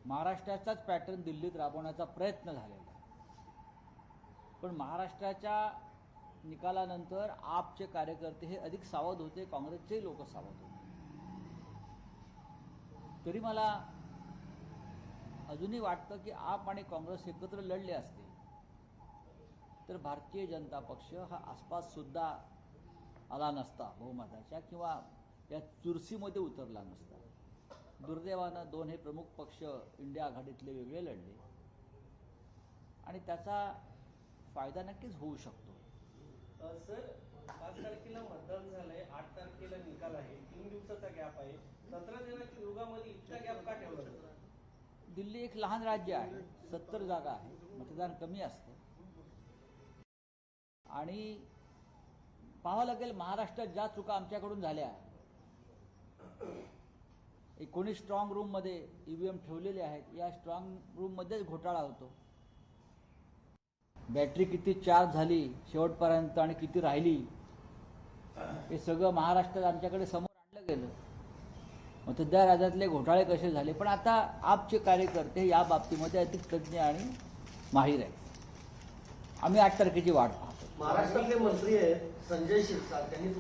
महाराष्ट्राचाच pattern दिल्लीत राबवण्याचा प्रयत्न झालेला आहे। पण महाराष्ट्राच्या निकालानंतर आपचे कार्यकर्ते हे अधिक सावध होते, काँग्रेसचेही लोक सावध होते। तरी मला अजूनही वाटतं की आप आणि काँग्रेस एकत्र लढले असते तर भारतीय जनता पक्ष हा आसपास सुद्धा आला नसता, बहुमताच्या किंवा या चुरशीमध्ये उतरला नसता। दुर्दैवानं दोन हे प्रमुख पक्ष इंडिया आघाडीतले वेगळे लढले आणि त्याचा फायदा नक्कीच होऊ शकतो। सर, 5 तारखेला मतदान झालंय, 8 तारखेला निकाल आहे, 3 दिवसाचा गॅप आहे। 17 दिवसाच्या युगामध्ये इतका गॅप का ठेवला? दिल्ली एक लहान राज्य आहे, 70 जागा आहे, मतदान कमी असतं आणि पाहावं लागेल महाराष्ट्रात ज्या चुका आमच्याकडून झाल्या, 19 स्ट्रॉंग रूममध्ये ईव्हीएम ठेवलेले आहेत, या स्ट्रॉंग रूममध्येच घोटाळा होतो। बॅटरी किती चार्ज झाली शेवटपर्यंत आणि किती राहिली हे सगळं महाराष्ट्रात आमच्याकडे समोर आणलं गेलं। मतदार राज्यातले घोटाळे कसे झाले, पण आता आपचे कार्यकर्ते या बाबतीमध्ये अधिक तज्ज्ञ आणि माहीर आहेत। आम्ही 8 तारखेची वाट पाहतो। महाराष्ट्रातले मंत्री आहेत संजय शिरसाट, त्यांनी